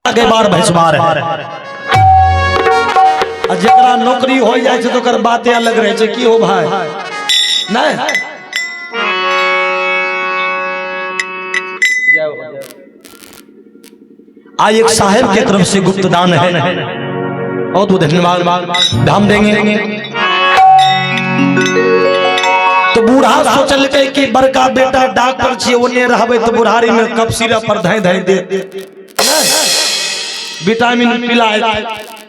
आगे बार भैंसबार है जरा नौकरी हो जाए तो कर बातें अलग रहे कि हो भाई नहीं आज एक साहेब की तरफ से गुप्त दान है और तो धन्यवाद धाम देंगे तो बूढ़ा सोचल के कि बड़का बेटा डॉक्टर छे ओने रहबे तो बुढ़ारी में कप सिरप पर धाई धाई दे विटामिन पिलाए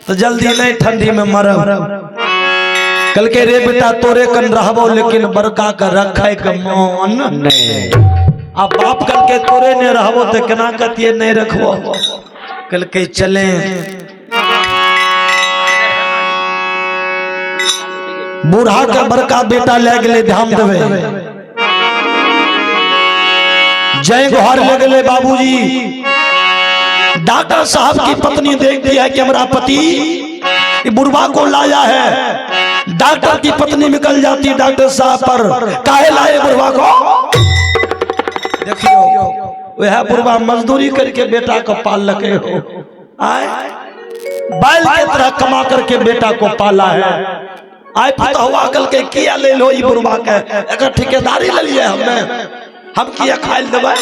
तो जल्दी नहीं ठंडी में मरब कल के रे बेटा तोरे कन रहबो लेकिन बड़का का रखे के मन नहीं अब बाप कल के तोरे ने रहबो तो केना कतिए नहीं रखबो कल के चले बूढ़ा का बड़का बेटा ले गए ध्यान देवे जय गोहार ले गए बाबूजी डॉक्टर साहब की पत्नी देख दिया कि हमारा पति बुढ़वा को लाया है डॉक्टर की पत्नी निकल जाती डॉक्टर साहब पर काहे लाए बुढ़वा को देखियो वह बुढ़वा मजदूरी करके बेटा को पाल लगे हो आए बैल की तरह कमा करके बेटा को पाला है आए पता हुआ कल के किया ले लो ये बुढ़वा के अगर ठेकेदारी ले लिए हमने हम किया खाइल देबै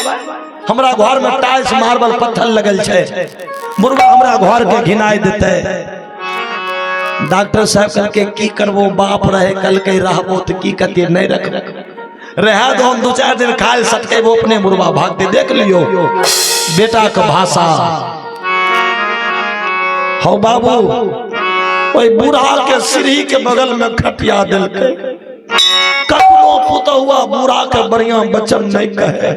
हमरा घर में टाइल्स मार्बल पत्थर लगल छे बुढ़वा हमरा घर के घिनाई देते डॉक्टर साहब कल के की करबो बाप रहे कल के रहबो तो की कते नहीं रख रहा तो हम 2-4 दिन खाइल सटके वो अपने बुढ़वा भागते देख लियो बेटा का भाषा हो बाबू ओई बूढ़ा के सीढ़ी के बगल में खटिया दिल के कखनो पुता हुआ बूढ़ा के बढ़िया बचन नहीं कहे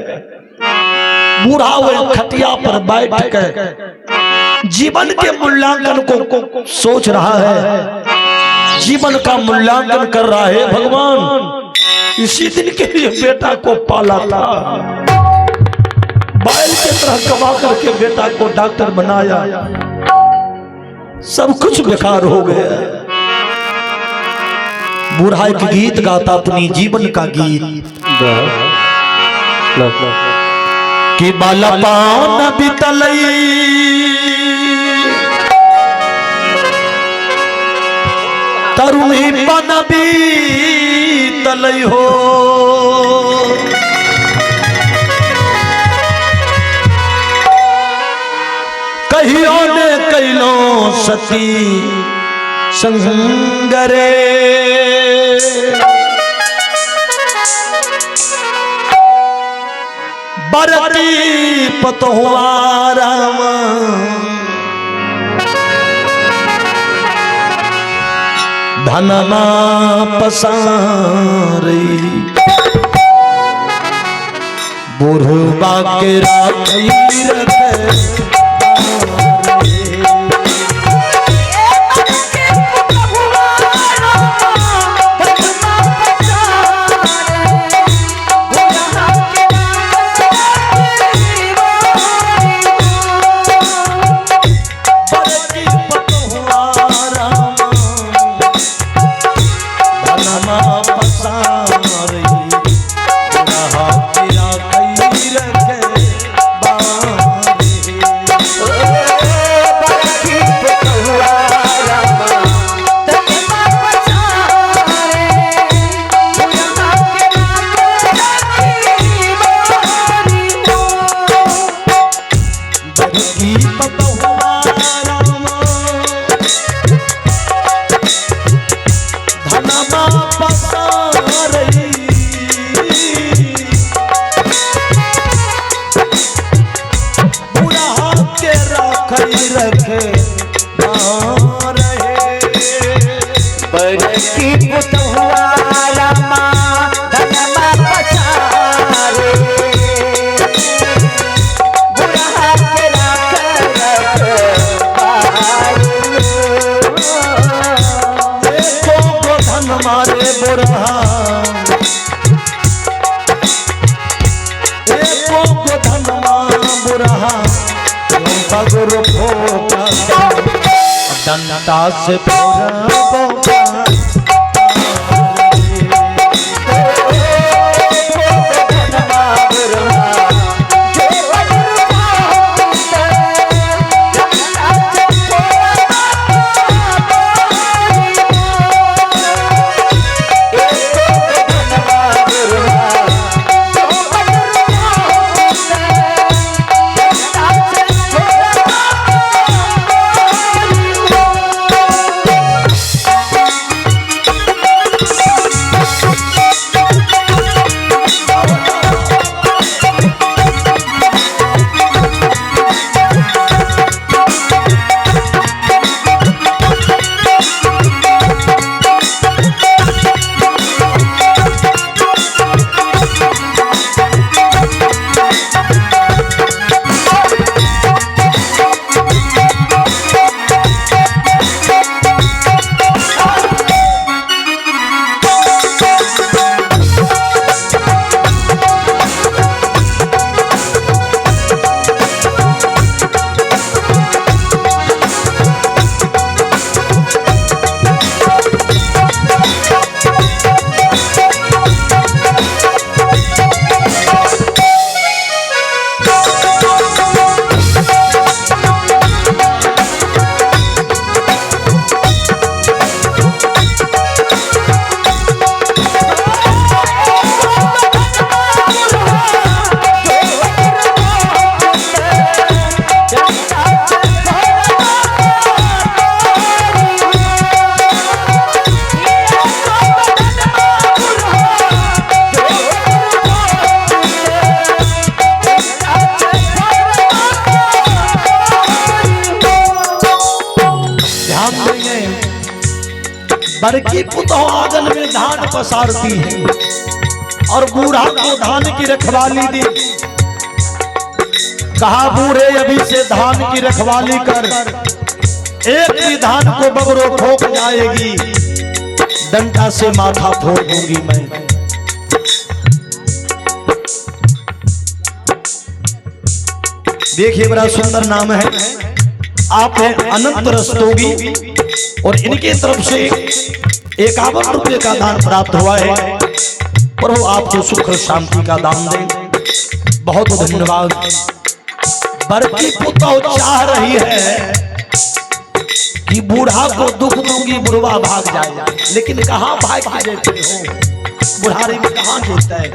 बूढ़ा वो खटिया पर बैठ के जीवन के मूल्यांकन को सोच रहा है जीवन का मूल्यांकन कर रहा है भगवान इसी दिन के लिए बेटा को पाला था बैल की तरह कमा करके बेटा को डॉक्टर बनाया सब कुछ बेकार हो गया बूढ़ा एक गीत गाता अपनी जीवन का गीत कि बालपान बीतलई तरुणी पन बीतलई हो कहियो ने कैलो सती संगरे बरती पतहुआ राम धनमा पसारी बुढ़वा के राखी रखे डंडा से बड़की पुतोह आंगन में धान पसारती है और बूढ़ा को धान की रखवाली दी। कहा बूढ़े अभी से धान की रखवाली कर, एक भी धान को बगरो ठोक जाएगी डंडा से माथा फोड़ दूंगी मैं। देखिए बड़ा सुंदर नाम है, आप है अनंत रस्तोगी और इनके तरफ से 51 रुपये का दान प्राप्त हुआ है। प्रभु आपको सुख और शांति का दान दे। बहुत धन्यवाद। बड़की पुतोह चाह रही है कि बूढ़ा को दुख दूंगी, बुढ़वा भाग जाएगा, लेकिन कहां भाग के देते हो, बुढ़ारी में कहां देता है।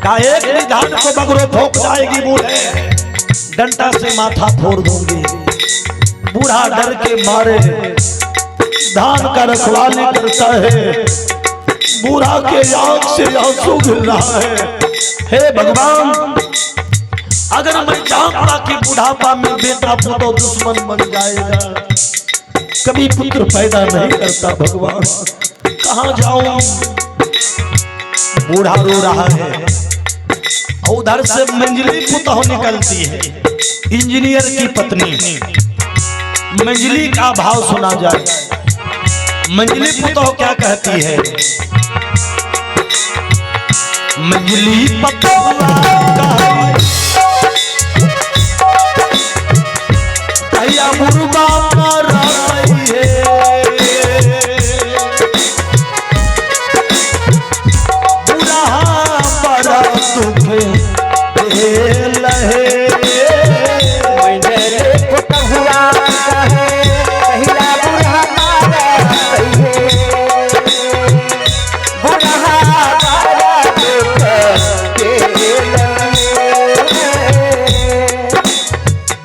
का एक भी धान को बगरो ठोक जाएगी बूढ़े, डंडा से माथा फोड़ दूंगी। बूढ़ा डर के मारे धान का रखवाली करता है। बूढ़ा के आंख से आंसू गिर रहा है। हे भगवान, अगर मैं जानता कि बुढ़ापा में बेटा पुतो दुश्मन बन जाएगा, कभी पुत्र पैदा नहीं करता, भगवान कहां जाऊं। बूढ़ा रो रहा है। उधर से मंजली पुतोह निकलती है, इंजीनियर की पत्नी। मंजली का भाव सुना जाए। मंजली पुतोह क्या कहती है। मंजली पुतोह मुर्गा मारा है, बुरा बड़ा दुख लहे। पुतहुआ कहे कहिला बुढ़ा मारा है, बुढ़ा बड़ा दुख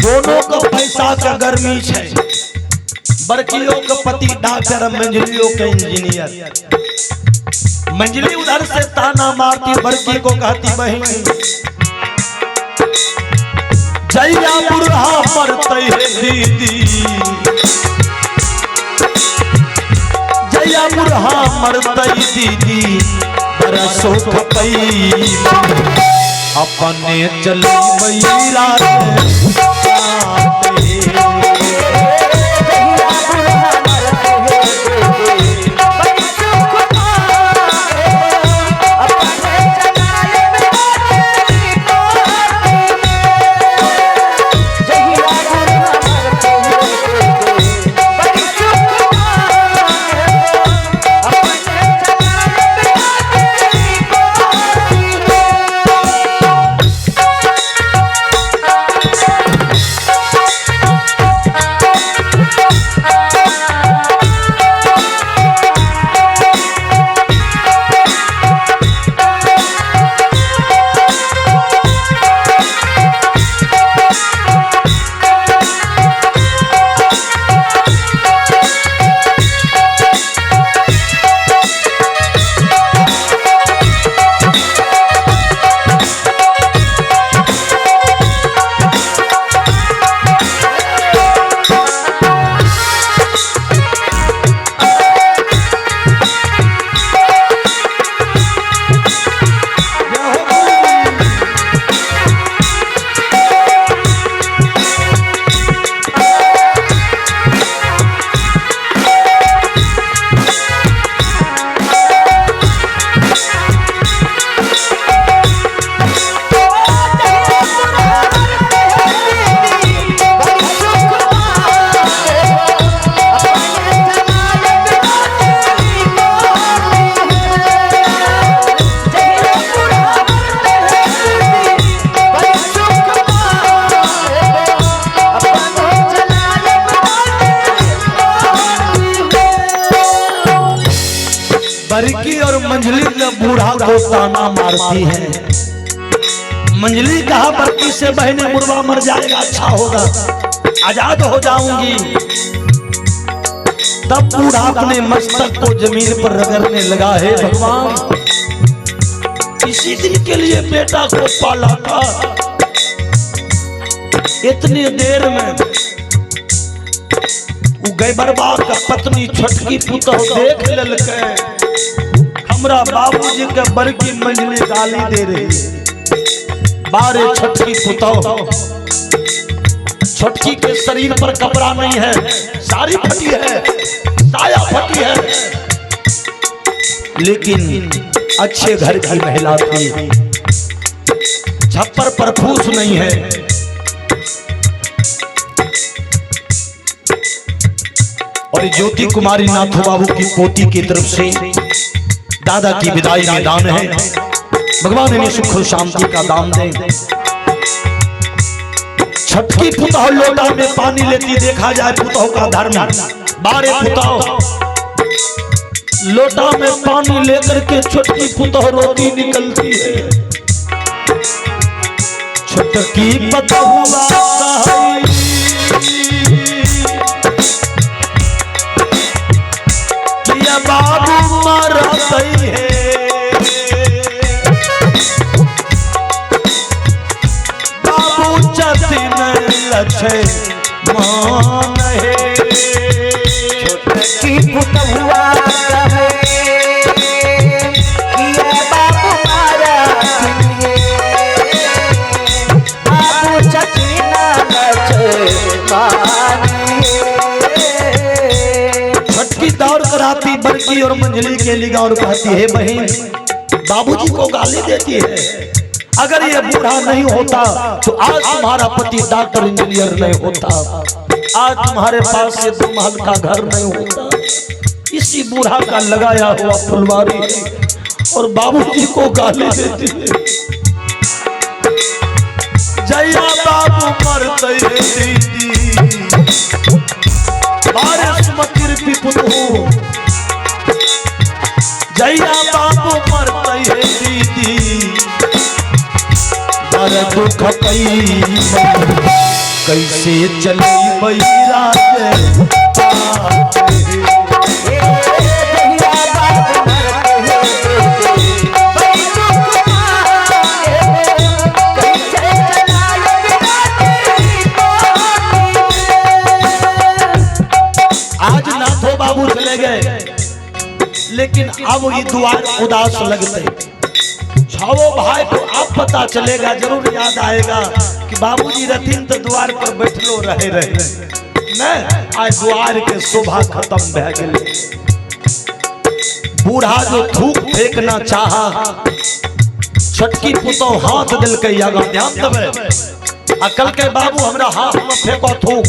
दोनों का पैसा का गर्मी है। बड़कियों का पति डॉक्टर, मंजलियों के इंजीनियर। मंजली उधर से ताना मारती, बड़की को कहती बहन जैया बुढ़ा मरते है दीदी, जैया बुढ़ा मरते दीदी, बरसों खपई अपने चली मैरा बड़की और मंजली ने बूढ़ा को ताना मारती है। मंजली कहा बड़की से बहने बुढ़वा मर जाएगा, अच्छा होगा, आजाद हो जाऊंगी। तब बूढ़ा अपने मस्तक को जमीन पर रगड़ने लगा। है भगवान, इसी दिन के लिए बेटा को पाला था, इतनी देर में गए बर्बाद का पत्नी छोटकी पुतह देख ललके हमरा बाबूजी के बड़की मंजली गाली दे रही है। बारे छोटकी पुतह, छोटकी के शरीर पर कपड़ा नहीं है, साड़ी फटी है, साया फटी है, लेकिन अच्छे घर की महिला थी, छप्पर पर फूस नहीं है। और ज्योति कुमारी नाथ बाबू की पोती की तरफ से दादा की विदाई में दान है। भगवान इन्हें सुख और शांति का दान दे। छटकी पुतह लोटा में पानी लेती देखा जाए पुतह का धर्म। बारे पुतह लोटा में पानी लेकर के छोटकी पुतह रोती निकलती है। छोटकी पुतहुआ बाबू मरतई है, बाबू चतिन लछे मान है। छोटकी पुतहुआ कहे कि बाबू मरतई है, बाबू चतिन लछे मान है। दौड़ कर आती बड़की और मंजली के लिए और कहती है बहन, बाबूजी को गाली देती है। अगर ये बूढ़ा नहीं होता तो आज तुम्हारा पति डॉक्टर इंजीनियर नहीं होता, आज तुम्हारे पास ये 2 महल का घर नहीं होता। इसी बूढ़ा का लगाया हुआ फुलवारी और बाबूजी को गाली देती है। जया बाबू मरते दीदी जया बाबू मरते है दीदी, बड़ दुख पई कैसे चली बैराज। आज नाथो बाबू चले गए, लेकिन अब ये द्वार उदास लगते। छावो भाई को अब पता चलेगा, जरूर याद आएगा कि बाबूजी रथिन तो द्वार पर बैठलो रहे न, आज द्वार के शोभा खत्म भे गेले। बूढ़ा जो थूक फेंकना चाहा, छटकी पुतह हाथ दिल के आगा ध्यान देवे। अकल के बाबू हमरा हाथ में फेंको थूक।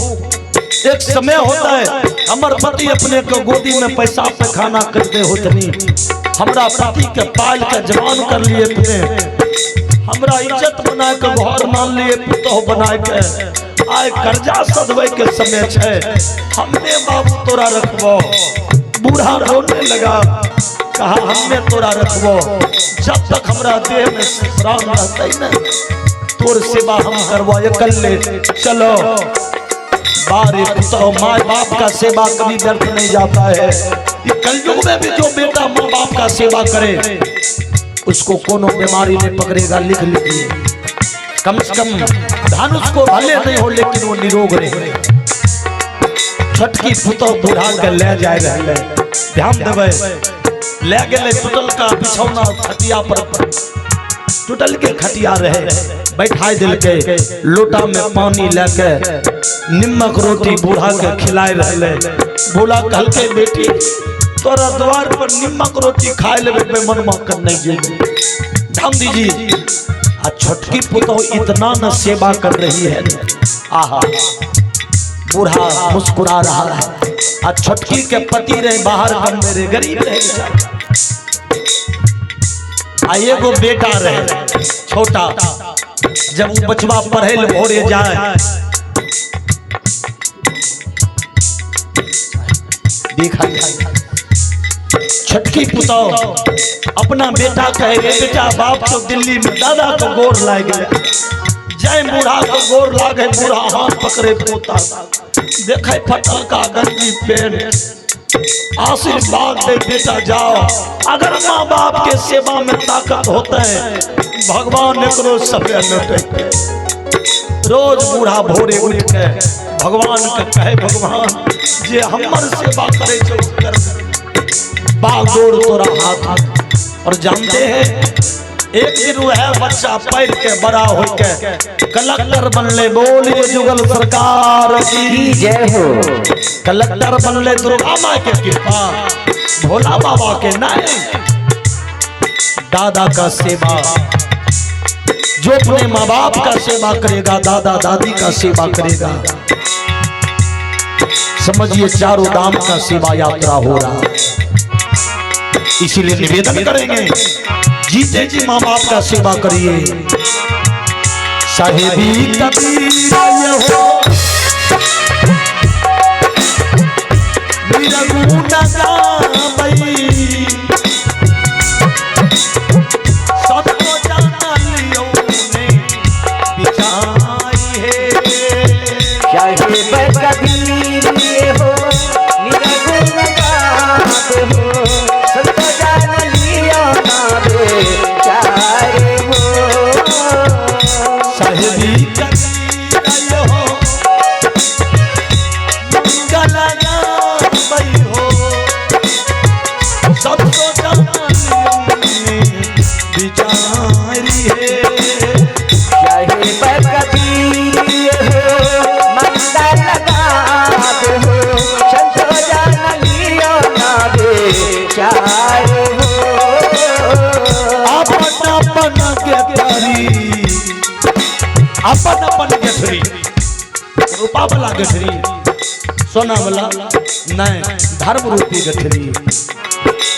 एक समय होता है हमर पति अपने को गोदी में पैसा पे खाना करते होतनी, हमरा पति के पाल के जवान कर लिए पुने, हमरा इज्जत बना के घर मान लिए पुतह बना के। आय कर्जा सदवे के समय छे, हमने बाबू तोरा रखबो। बूढ़ा रोने लगा, कहा हमने तोरा रखबो जब तक हमरा देह में प्राण रहते न, तोर सेवा हम करवा अकेले। चलो बारे पुतह माँ बाप का सेवा कभी व्यर्थ नहीं जाता है। ये कलयुग में भी जो बेटा माँ बाप का सेवा करे उसको कोनो बीमारी नहीं पकड़ेगा। लिख लीजिए, कम से कम धनुष को भले नहीं हो लेकिन वो निरोग रहे। छटकी पुतह बूढ़ा के ले जाए रहे, ध्यान देवे। ले गए टूटल का बिछौना खटिया पर, टूटल के खटिया रहे, बैठा दिल के लोटा में पानी लेके निमक रोटी बूढ़ा के खिलाए रहे। बूढ़ा कहल के बेटी तोरा द्वार पर निमक रोटी खाए ले मन मक्खन नहीं जेबे, ध्यान दीजिए। आ छोटकी पुतह इतना न सेवा कर रही है, आहा बूढ़ा मुस्कुरा रहा है। आ छोटकी के पति रहे बाहर बंदे रहे, गरीब रहे। एगो बेटा रहे छोटा, जब वो बचवा पढ़े ले भोरे जाए, देखा छटकी पुतह अपना बेटा कहे बेटा बाप तो दिल्ली में दादा को गोर लाग गया। जय बूढ़ा को गोर लागे, बूढ़ा हाथ पकड़े पोता, देखे फटल का गंजी पेट, आशीर्वाद दे बेटा जाओ। अगर माँ बाप के सेवा में ताकत होता है भगवान एकरो सफे लौटे। रोज बूढ़ा भोरे उठ के भगवान के कहे भगवान जे हमर सेवा करे जो कर बागोड़ तोरा हाथ। और जानते हैं एक दिन वह बच्चा पैर के बड़ा हो के कलेक्टर बनले। बोलिए जुगल सरकार की जय हो। कलेक्टर बनले दुर्गा माँ के कृपा, भोला बाबा के नहीं। दादा का सेवा जो अपने माँ बाप का सेवा करेगा, दादा दादी का सेवा करेगा, समझिए चारों धाम का सेवा यात्रा हो रहा। इसीलिए निवेदन करेंगे जीते जी माँ बाप का सेवा करिए। साहेबी कबीर हो निरगुण गावई, सबको जान लियो ने बिछाई है। साहेब कबीर हो निरगुण गावई हो, सबको जान लियो ना बेचारे हो। साहेबी कबीर हो मंगल गावई हो, सबको जान लियो ने बिचारी है। साहेब कबीर हो मंगल गावई हो, सबको जान लियो ना बेचारे हो। अपन अपन गठरी, रूपा वाला गठरी, सोना वाला नहीं, धर्म रूपी गठरी।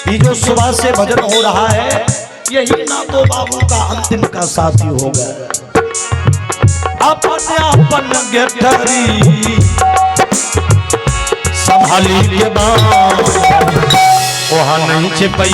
ये जो सुबह से भजन हो रहा है यही ना तो बाबू का अंतिम का साथी होगा। अपन अपन गठरी संभाली के बाद वहां नहीं छिपई